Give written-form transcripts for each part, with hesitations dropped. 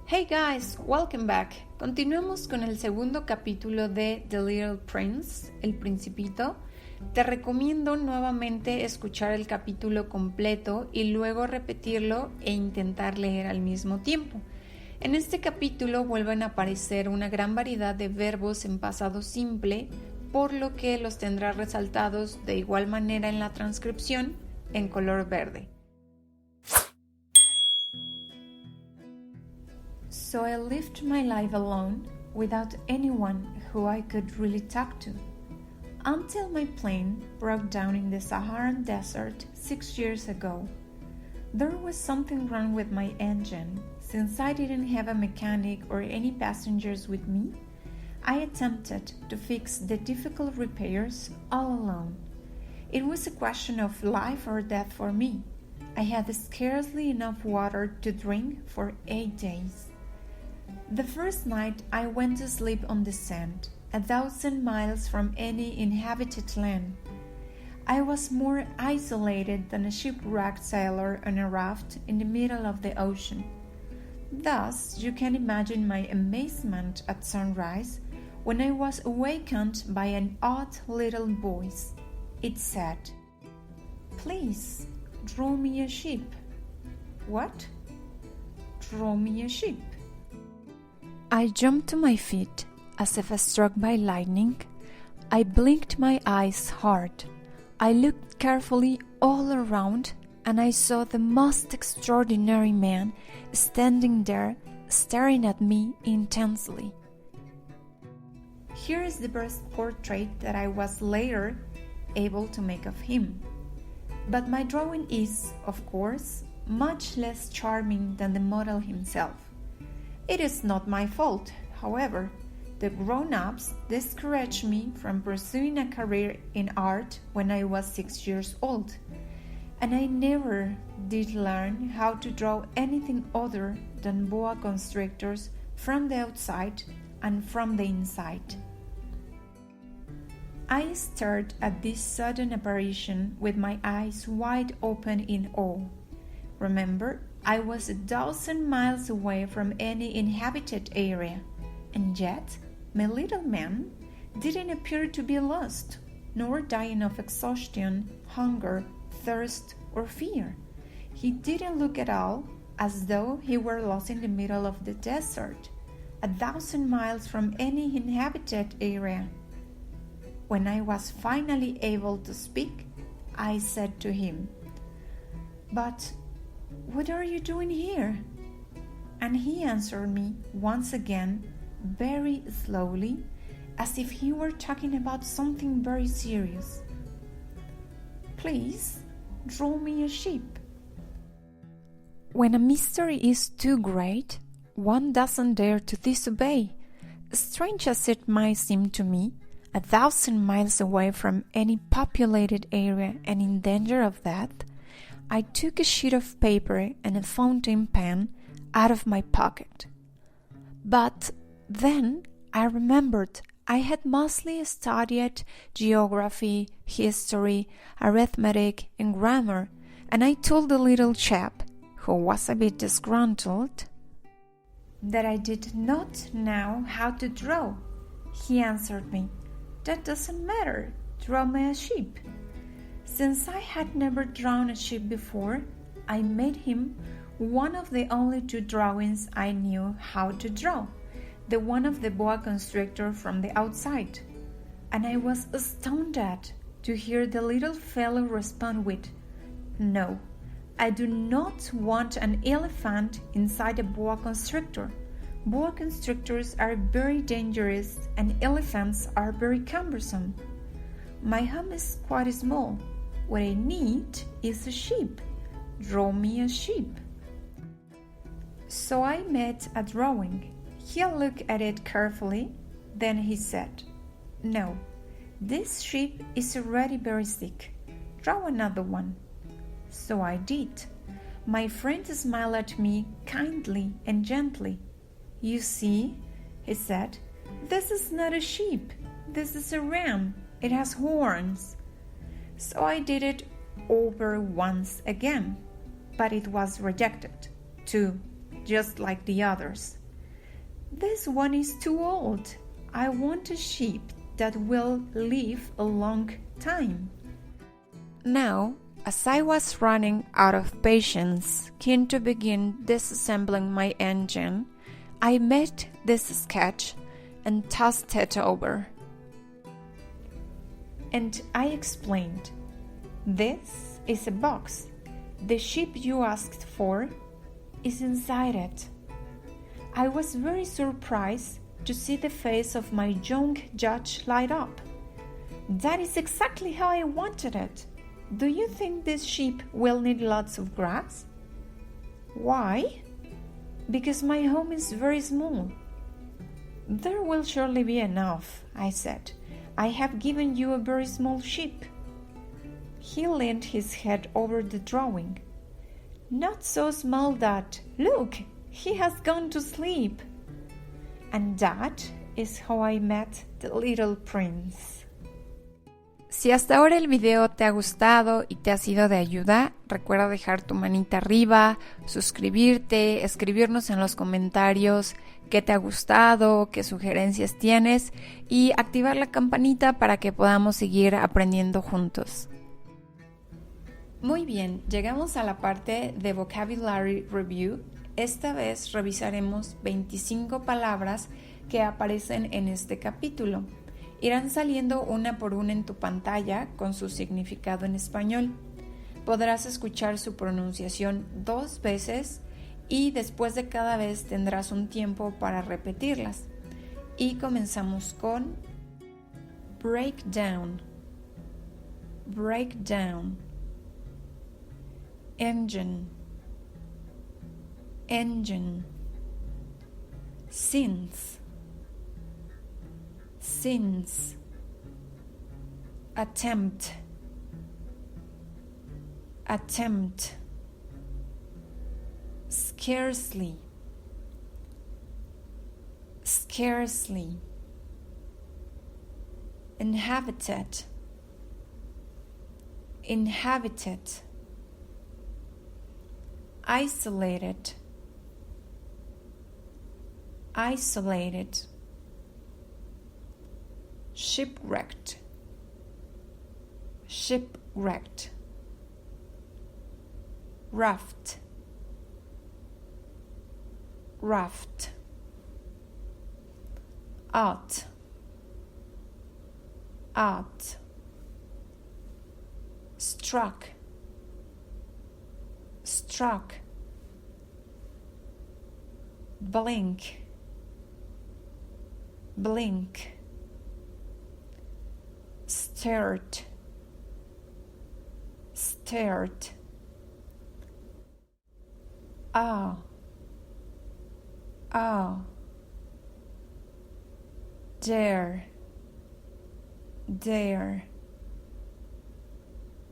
Hey guys, welcome back. Continuamos con el segundo capítulo de The Little Prince, El Principito. Te recomiendo nuevamente escuchar el capítulo completo y luego repetirlo e intentar leer al mismo tiempo. En este capítulo vuelven a aparecer una gran variedad de verbos en pasado simple, por lo que los tendrás resaltados de igual manera en la transcripción en color verde. So I lived my life alone, without anyone who I could really talk to, until my plane broke down in the Saharan desert 6 years ago. There was something wrong with my engine. Since I didn't have a mechanic or any passengers with me, I attempted to fix the difficult repairs all alone. It was a question of life or death for me. I had scarcely enough water to drink for 8 days. The first night I went to sleep on the sand, 1,000 miles from any inhabited land. I was more isolated than a shipwrecked sailor on a raft in the middle of the ocean. Thus, you can imagine my amazement at sunrise when I was awakened by an odd little voice. It said, "Please, draw me a ship." What? Draw me a ship. I jumped to my feet as if struck by lightning. I blinked my eyes hard. I looked carefully all around and I saw the most extraordinary man standing there staring at me intensely. Here is the best portrait that I was later able to make of him. But my drawing is, of course, much less charming than the model himself. It is not my fault, however. The grown-ups discouraged me from pursuing a career in art when I was 6 years old, and I never did learn how to draw anything other than boa constrictors from the outside and from the inside. I stared at this sudden apparition with my eyes wide open in awe. Remember, I was 1,000 miles away from any inhabited area, and yet my little man didn't appear to be lost, nor dying of exhaustion, hunger, thirst, or fear. He didn't look at all as though he were lost in the middle of the desert, 1,000 miles from any inhabited area. When I was finally able to speak, I said to him, "But what are you doing here?" And he answered me once again, very slowly, as if he were talking about something very serious. "Please, draw me a ship." When a mystery is too great, one doesn't dare to disobey. Strange as it might seem to me, 1,000 miles away from any populated area and in danger of death, I took a sheet of paper and a fountain pen out of my pocket. But then I remembered I had mostly studied geography, history, arithmetic, and grammar, and I told the little chap, who was a bit disgruntled, that I did not know how to draw. He answered me, "That doesn't matter, draw me a ship." Since I had never drawn a ship before, I made him one of the only 2 drawings I knew how to draw, the one of the boa constrictor from the outside. And I was astounded to hear the little fellow respond with, "No, I do not want an elephant inside a boa constrictor. Boa constrictors are very dangerous and elephants are very cumbersome. My home is quite small. What I need is a ship. Draw me a ship." So I made a drawing. He looked at it carefully, then he said, "No, this ship is already very sick. Draw another one." So I did. My friend smiled at me kindly and gently. "You see," he said, "this is not a sheep. This is a ram. It has horns." So I did it over once again, but it was rejected. 2, just like the others. This one is too old. I want a sheep that will live a long time. Now, as I was running out of patience, keen to begin disassembling my engine, I made this sketch and tossed it over. And I explained, "This is a box. The sheep you asked for is inside it." I was very surprised to see the face of my young judge light up. "That is exactly how I wanted it. Do you think this sheep will need lots of grass?" "Why?" "Because my home is very small." "There will surely be enough," I said. "I have given you a very small sheep." He leaned his head over the drawing. "Not so small that, look, he has gone to sleep." And that is how I met the little prince. Si hasta ahora el video te ha gustado y te ha sido de ayuda, recuerda dejar tu manita arriba, suscribirte, escribirnos en los comentarios qué te ha gustado, qué sugerencias tienes y activar la campanita para que podamos seguir aprendiendo juntos. Muy bien, llegamos a la parte de Vocabulary Review. Esta vez revisaremos 25 palabras que aparecen en este capítulo. Irán saliendo una por una en tu pantalla con su significado en español. Podrás escuchar su pronunciación 2 veces y después de cada vez tendrás un tiempo para repetirlas. Y comenzamos con breakdown, breakdown, engine, engine, since, since, attempt, attempt, scarcely, scarcely, inhabited, inhabited, isolated, isolated, shipwrecked, shipwrecked, raft, raft, out, out, struck, struck, blink, blink, stared, stared, ah, ah, dare, dare,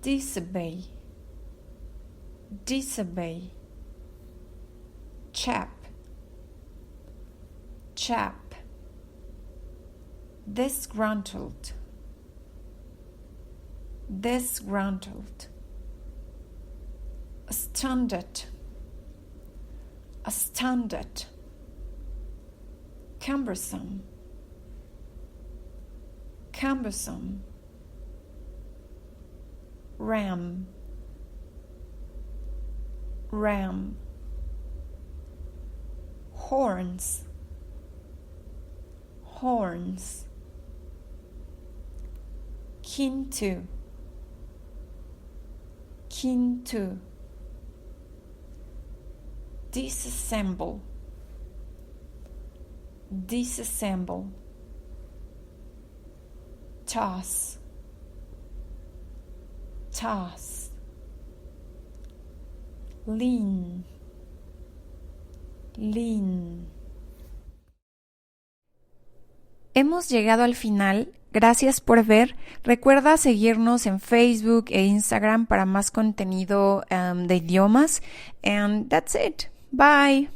disobey, disobey, chap, chap, disgruntled, disgruntled, astounded, astounded, cumbersome, cumbersome, ram, ram, horns, horns, keen to, keen to, disassemble, disassemble, toss, toss, lean, lean. Hemos llegado al final. Gracias por ver. Recuerda seguirnos en Facebook e Instagram para más contenido de idiomas. And that's it. Bye.